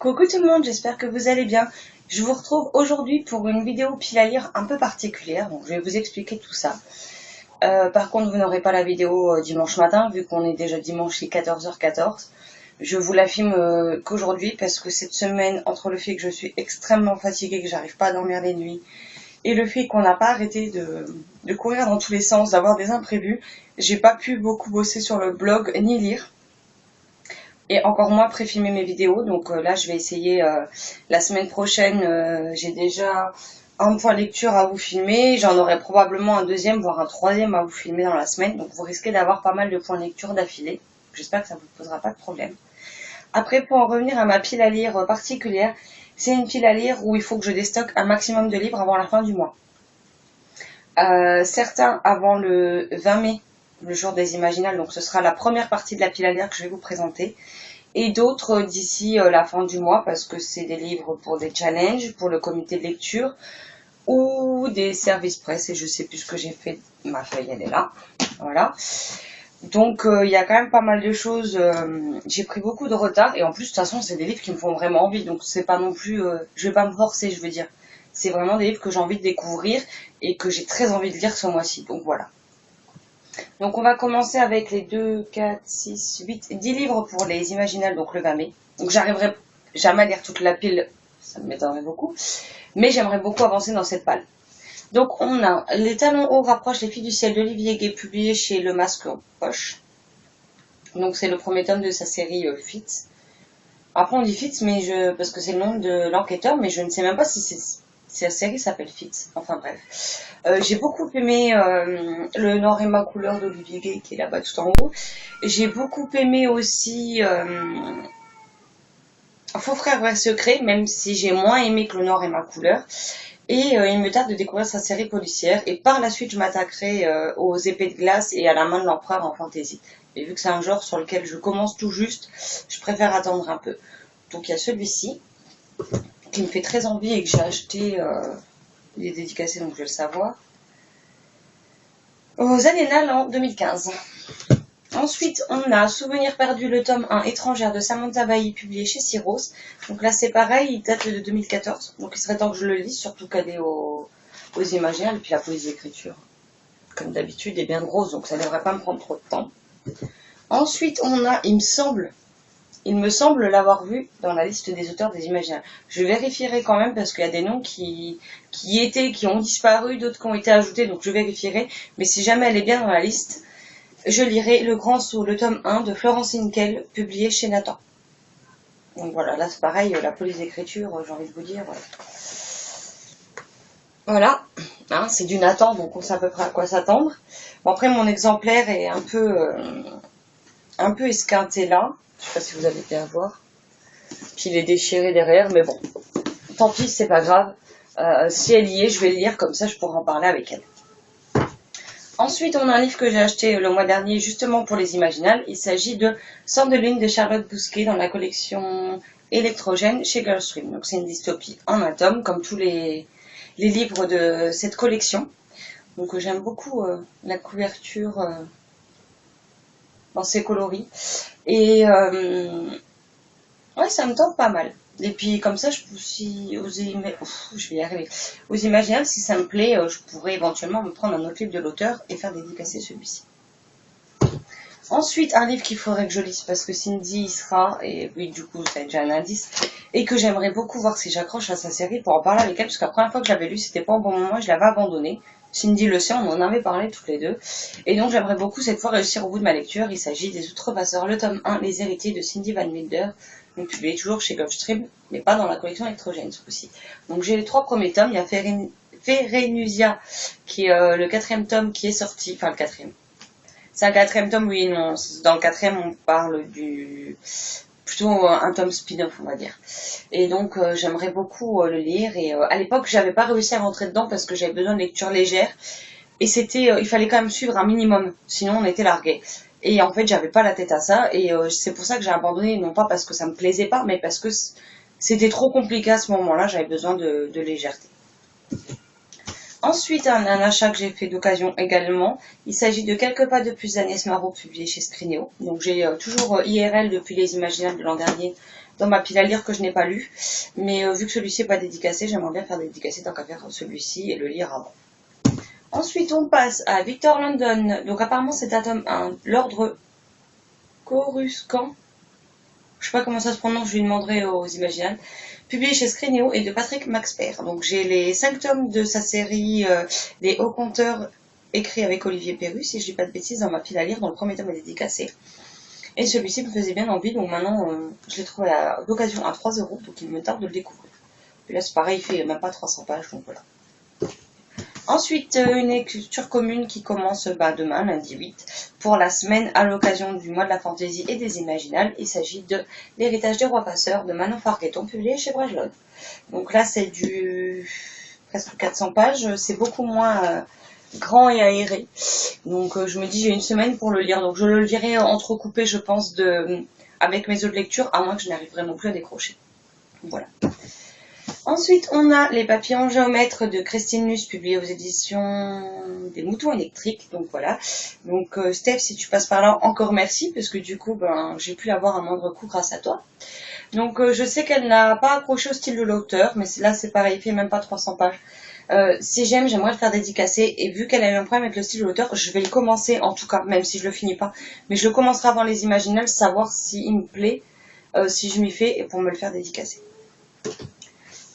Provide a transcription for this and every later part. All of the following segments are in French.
Coucou tout le monde, j'espère que vous allez bien. Je vous retrouve aujourd'hui pour une vidéo pile à lire un peu particulière, donc je vais vous expliquer tout ça. Par contre, vous n'aurez pas la vidéo dimanche matin, vu qu'on est déjà dimanche, il est 14h14. Je vous la filme qu'aujourd'hui, parce que cette semaine, entre le fait que je suis extrêmement fatiguée, que j'arrive pas à dormir les nuits, et le fait qu'on n'a pas arrêté de courir dans tous les sens, d'avoir des imprévus, j'ai pas pu beaucoup bosser sur le blog, ni lire. Et encore moins pré-filmer mes vidéos, donc là je vais essayer la semaine prochaine, j'ai déjà un point lecture à vous filmer, j'en aurai probablement un deuxième voire un troisième à vous filmer dans la semaine, donc vous risquez d'avoir pas mal de points lecture d'affilée, j'espère que ça ne vous posera pas de problème. Après, pour en revenir à ma pile à lire particulière, c'est une pile à lire où il faut que je déstocke un maximum de livres avant la fin du mois. Certains avant le 20 mai, le jour des Imaginales, donc ce sera la première partie de la pile à lire que je vais vous présenter, et d'autres d'ici la fin du mois, parce que c'est des livres pour des challenges, pour le comité de lecture, ou des services presse, et je sais plus ce que j'ai fait, ma feuille elle est là, voilà. Donc il y a quand même pas mal de choses, j'ai pris beaucoup de retard, et en plus de toute façon c'est des livres qui me font vraiment envie, donc c'est pas non plus, je vais pas me forcer, je veux dire. C'est vraiment des livres que j'ai envie de découvrir, et que j'ai très envie de lire ce mois-ci, donc voilà. Donc on va commencer avec les 2, 4, 6, 8, 10 livres pour les Imaginales, donc le 20 mai. Donc j'arriverai jamais à lire toute la pile, ça m'étonnerait beaucoup, mais j'aimerais beaucoup avancer dans cette palle. Donc on a Les Talons hauts rapprochent les filles du ciel d'Olivier Gay, publié chez Le Masque en Poche. Donc c'est le premier tome de sa série Fitz. Après on dit Fitz, mais parce que c'est le nom de l'enquêteur, mais je ne sais même pas si la série s'appelle Fitz. Enfin bref. J'ai beaucoup aimé Le Nord est ma couleur d'Olivier Gay, qui est là-bas tout en haut. J'ai beaucoup aimé aussi Faux frère vrai secret, même si j'ai moins aimé que Le Nord est ma couleur. Et il me tarde de découvrir sa série policière. Et par la suite, je m'attaquerai aux épées de glace et à la main de l'empereur en fantasy. Et vu que c'est un genre sur lequel je commence tout juste, je préfère attendre un peu. Donc il y a celui-ci, qui me fait très envie et que j'ai acheté, il est dédicacé donc je vais le savoir, aux Alénales en 2015. Ensuite, on a Souvenir perdu, le tome 1, Étrangère de Samantha Bailly, publié chez Syros. Donc là, c'est pareil, il date de 2014. Donc il serait temps que je le lise, surtout qu'elle est aux Imaginales. Et puis la poésie d'écriture, comme d'habitude, est bien grosse, donc ça ne devrait pas me prendre trop de temps. Ensuite, on a il me semble l'avoir vu dans la liste des auteurs des Imaginales. Je vérifierai quand même, parce qu'il y a des noms qui ont disparu, d'autres qui ont été ajoutés, donc je vérifierai. Mais si jamais elle est bien dans la liste, je lirai Le Grand Saut, le tome 1 de Florence Hinkel, publié chez Nathan. Donc voilà, là c'est pareil, la police d'écriture, j'ai envie de vous dire. Voilà, hein, c'est du Nathan, donc on sait à peu près à quoi s'attendre. Bon, après, mon exemplaire est un peu esquinté là. Je sais pas si vous avez été à voir. Puis il est déchiré derrière, mais bon, tant pis, c'est pas grave. Si elle y est, je vais le lire, comme ça je pourrai en parler avec elle. Ensuite, on a un livre que j'ai acheté le mois dernier justement pour les Imaginales. Il s'agit de Sang de lune de Charlotte Bousquet dans la collection Électrogène chez Girlstream. Donc c'est une dystopie en un tome, comme tous les livres de cette collection. Donc j'aime beaucoup la couverture dans ses coloris. Et ouais, ça me tente pas mal. Et puis comme ça, je vais y arriver. Aux Imaginales, si ça me plaît, je pourrais éventuellement me prendre un autre livre de l'auteur et faire dédicacer celui-ci. Ensuite, un livre qu'il faudrait que je lise parce que Cindy y sera, et oui, du coup, ça a déjà un indice, et que j'aimerais beaucoup voir si j'accroche à sa série pour en parler avec elle, parce que la première fois que j'avais lu, c'était pas au bon moment, je l'avais abandonné. Cindy le sait, on en avait parlé toutes les deux. Et donc j'aimerais beaucoup cette fois réussir au bout de ma lecture. Il s'agit des Outrepasseurs, le tome 1, Les héritiers de Cindy Van Wilder, donc publié toujours chez Gulfstream, mais pas dans la collection Électrogène ce coup-ci. Donc j'ai les 3 premiers tomes, il y a Férénusia, qui est le 4e tome qui est sorti, enfin le 4e. C'est un 4e tome, oui et non. Dans le 4e, on parle plutôt un tome spin-off, on va dire. Et donc j'aimerais beaucoup le lire. Et à l'époque, j'avais pas réussi à rentrer dedans parce que j'avais besoin de lecture légère. Et il fallait quand même suivre un minimum, sinon on était largués. Et en fait, j'avais pas la tête à ça. Et c'est pour ça que j'ai abandonné, non pas parce que ça me plaisait pas, mais parce que c'était trop compliqué à ce moment-là. J'avais besoin de légèreté. Ensuite, un achat que j'ai fait d'occasion également. Il s'agit de Quelques pas de plus d'Agnès Marot, publié chez Scrinéo. Donc j'ai toujours IRL depuis Les Imaginables de l'an dernier dans ma pile à lire que je n'ai pas lu. Mais vu que celui-ci n'est pas dédicacé, j'aimerais bien faire dédicacer tant qu'à faire celui-ci et le lire avant. Ensuite, on passe à Victor London. Donc apparemment, c'est un tome 1. L'ordre Coruscant. Je sais pas comment ça se prononce, je lui demanderai aux Imaginables. Publié chez Scrinéo et de Patrick Maxpert. Donc j'ai les 5 tomes de sa série Les Hauts Compteurs, écrit avec Olivier Perru, si je dis pas de bêtises, dans ma pile à lire, dont le premier tome est dédicacé. Et celui-ci me faisait bien envie, donc maintenant je l'ai trouvé d'occasion à 3 €, donc il me tarde de le découvrir. Puis là c'est pareil, il fait même pas 300 pages, donc voilà. Ensuite, une lecture commune qui commence demain, lundi 8, pour la semaine à l'occasion du mois de la fantaisie et des imaginables. Il s'agit de L'héritage des rois passeurs de Manon Fargueton, publié chez Brajlon. Donc là, c'est du presque 400 pages, c'est beaucoup moins grand et aéré. Donc je me dis, j'ai une semaine pour le lire, donc je le lirai entrecoupé, je pense, avec mes autres lectures, à moins que je n'arrive vraiment plus à décrocher. Voilà. Ensuite, on a Les papillons géomètres de Christine Luce, publié aux éditions des Moutons électriques. Donc voilà. Donc Steph, si tu passes par là, encore merci, parce que du coup, j'ai pu l'avoir un moindre coup grâce à toi. Donc je sais qu'elle n'a pas accroché au style de l'auteur, mais là c'est pareil, il fait même pas 300 pages. Si j'aimerais le faire dédicacer, et vu qu'elle a eu un problème avec le style de l'auteur, je vais le commencer en tout cas, même si je le finis pas. Mais je le commencerai avant Les Imaginables, savoir s'il me plaît, si je m'y fais, et pour me le faire dédicacer.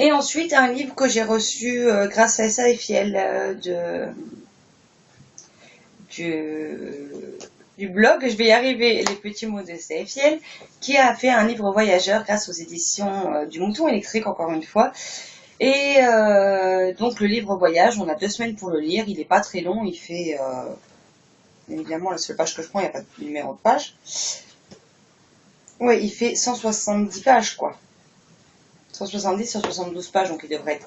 Et ensuite, un livre que j'ai reçu grâce à SAFIL du blog, je vais y arriver, les petits mots de SAFIL, qui a fait un livre voyageur grâce aux éditions du Mouton électrique, encore une fois. Et donc le livre voyage, on a 2 semaines pour le lire, il n'est pas très long, il fait, évidemment la seule page que je prends, il n'y a pas de numéro de page. Ouais, il fait 170 pages quoi. 170, 172 pages, donc il devrait être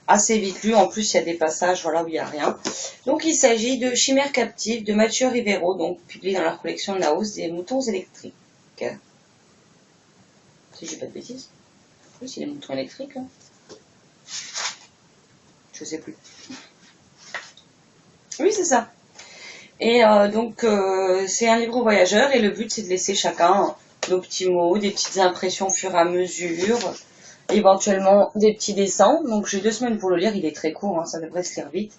assez vite lu. En plus, il y a des passages voilà, où il n'y a rien. Donc, il s'agit de Chimère captive de Mathieu Rivero, donc publié dans la collection Naos des Moutons électriques. Si je dis pas de bêtises. Oui, c'est les moutons électriques. Hein. Je sais plus. Oui, c'est ça. Et donc, c'est un livre voyageur et le but, c'est de laisser chacun nos petits mots, des petites impressions au fur et à mesure. Éventuellement des petits dessins, donc j'ai 2 semaines pour le lire, il est très court, hein, ça devrait se lire vite.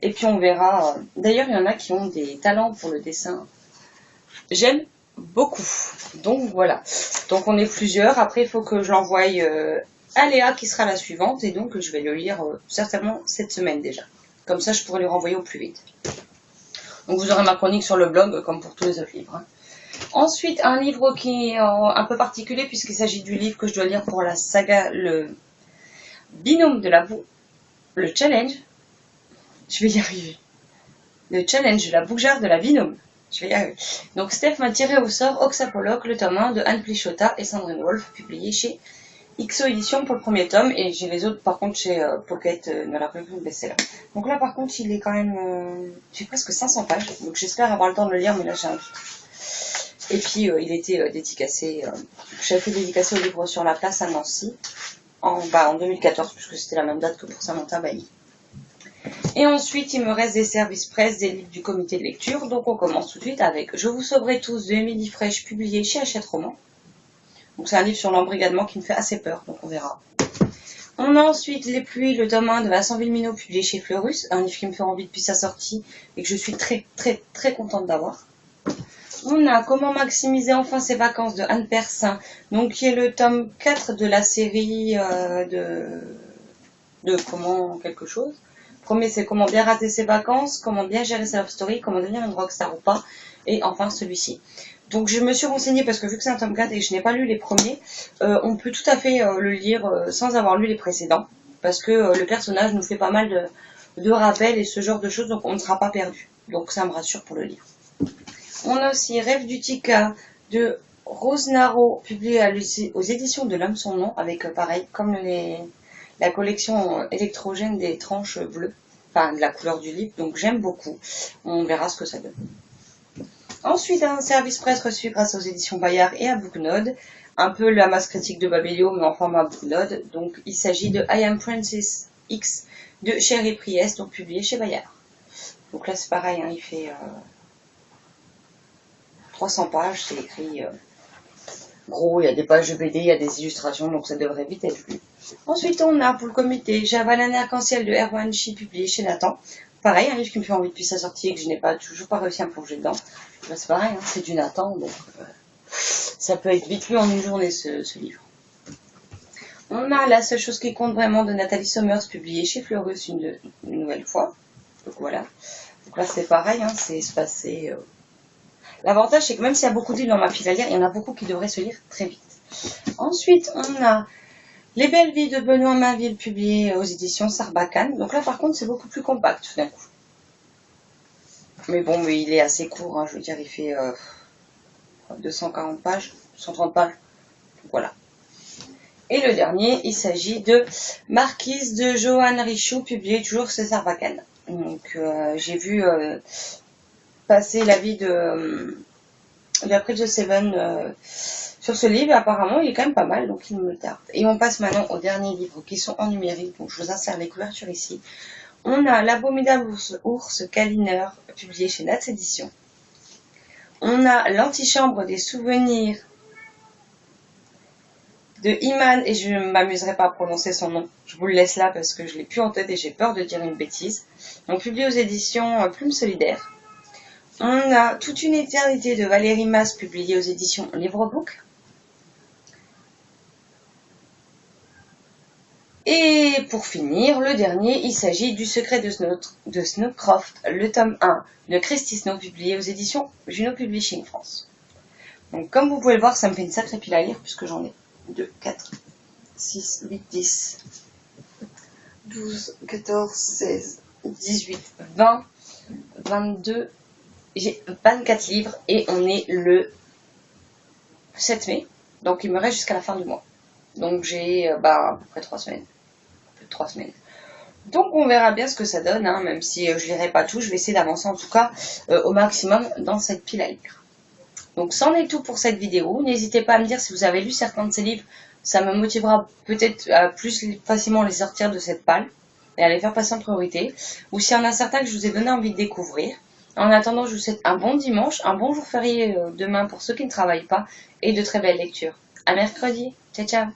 Et puis on verra, d'ailleurs il y en a qui ont des talents pour le dessin, j'aime beaucoup, donc voilà. Donc on est plusieurs, après il faut que je l'envoie à Léa qui sera la suivante, et donc je vais le lire certainement cette semaine déjà. Comme ça je pourrai le renvoyer au plus vite. Donc vous aurez ma chronique sur le blog, comme pour tous les autres livres. Hein. Ensuite, un livre qui est un peu particulier puisqu'il s'agit du livre que je dois lire pour la saga, le binôme de la boue, le challenge, je vais y arriver, le challenge de la bougearde de la binôme, je vais y arriver. Donc Steph m'a tiré au sort Oxapologue, le tome 1 de Anne Plichota et Sandrine Wolf, publié chez XO Édition pour le premier tome, et j'ai les autres par contre chez Pocket dans la collection de best-seller. Donc là par contre il est quand même, j'ai presque 500 pages, donc j'espère avoir le temps de le lire, mais là j'ai un doute. Et puis il était dédicacé, j'avais fait dédicacer au livre sur la place à Nancy en 2014, puisque c'était la même date que pour Samantha Bailly. Et ensuite il me reste des services presse, des livres du comité de lecture, donc on commence tout de suite avec Je vous sauverai tous de Émilie Fraîche, publié chez Hachette Roman. Donc c'est un livre sur l'embrigadement qui me fait assez peur, donc on verra. On a ensuite Les pluies, le tome 1 de Vincent Villeminot, publié chez Fleurus, un livre qui me fait envie depuis sa sortie et que je suis très très très contente d'avoir. On a Comment maximiser enfin ses vacances de Anne Persin, donc qui est le tome 4 de la série de comment quelque chose. Le premier c'est Comment bien rater ses vacances, Comment bien gérer sa love story, Comment devenir une rockstar ou pas, et enfin celui-ci. Donc je me suis renseignée parce que vu que c'est un tome 4 et que je n'ai pas lu les premiers, on peut tout à fait le lire sans avoir lu les précédents, parce que le personnage nous fait pas mal de rappels et ce genre de choses, donc on ne sera pas perdu. Donc ça me rassure pour le livre. On a aussi Rêve du Tika de Rose Naro, publié aux éditions de L'Homme Son Nom, avec pareil, comme la collection électrogène des tranches bleues, enfin de la couleur du livre, donc j'aime beaucoup. On verra ce que ça donne. Ensuite, un service presse reçu grâce aux éditions Bayard et à Booknode, un peu la masse critique de Babelio, mais en format Booknode. Donc il s'agit de I Am Princess X de Chéri Priest, donc publié chez Bayard. Donc là c'est pareil, hein, il fait 300 pages, c'est écrit gros, il y a des pages de BD, il y a des illustrations, donc ça devrait vite être lu. Ensuite on a pour le comité Javal Arc-en-Ciel de Erwan Chi, publié chez Nathan. Pareil, un livre qui me fait envie depuis sa sortie et que je n'ai toujours pas réussi à me plonger dedans. Ben, c'est pareil, hein, c'est du Nathan, donc ça peut être vite lu en une journée ce livre. On a La seule chose qui compte vraiment de Nathalie Sommers, publié chez Fleurus une nouvelle fois. Donc voilà. Donc là c'est pareil, hein, c'est espacé. L'avantage c'est que même s'il y a beaucoup de livres dans ma pile à lire, il y en a beaucoup qui devraient se lire très vite. Ensuite on a Les belles vies de Benoît Mainville, publié aux éditions Sarbacane. Donc là par contre c'est beaucoup plus compact tout d'un coup. Mais bon, mais il est assez court, hein, je veux dire, il fait 240 pages, 130 pages. Donc voilà. Et le dernier, il s'agit de Marquise de Johan Richoux, publié toujours chez Sarbacane. Donc j'ai vu passer l'avis de April the Seven sur ce livre, et apparemment il est quand même pas mal, donc il me tarde. Et on passe maintenant aux derniers livres qui sont en numérique, donc je vous insère les couvertures ici. On a L'abominable ours câlineur, publié chez Nats Éditions. On a L'antichambre des souvenirs de Iman, et je ne m'amuserai pas à prononcer son nom. Je vous le laisse là parce que je l'ai plus en tête et j'ai peur de dire une bêtise. Donc publié aux éditions Plume Solidaire. On a Toute une éternité de Valérie Mas, publié aux éditions Livrebook. Et pour finir, le dernier, il s'agit du Secret de Snowcroft, le tome 1 de Christy Snow, publié aux éditions Juno Publishing France. Donc comme vous pouvez le voir, ça me fait une sacrée pile à lire puisque j'en ai 2, 4, 6, 8, 10, 12, 14, 16, 18, 20, 22, j'ai 24 livres et on est le 7 mai, donc il me reste jusqu'à la fin du mois. Donc j'ai à peu près 3 semaines. Plus de 3 semaines. Donc on verra bien ce que ça donne, hein, même si je lirai pas tout, je vais essayer d'avancer en tout cas au maximum dans cette pile à lire. Donc c'en est tout pour cette vidéo. N'hésitez pas à me dire si vous avez lu certains de ces livres, ça me motivera peut-être à plus facilement les sortir de cette palle et à les faire passer en priorité. Ou s'il y en a certains que je vous ai donné envie de découvrir. En attendant, je vous souhaite un bon dimanche, un bon jour férié demain pour ceux qui ne travaillent pas et de très belles lectures. À mercredi. Ciao ciao.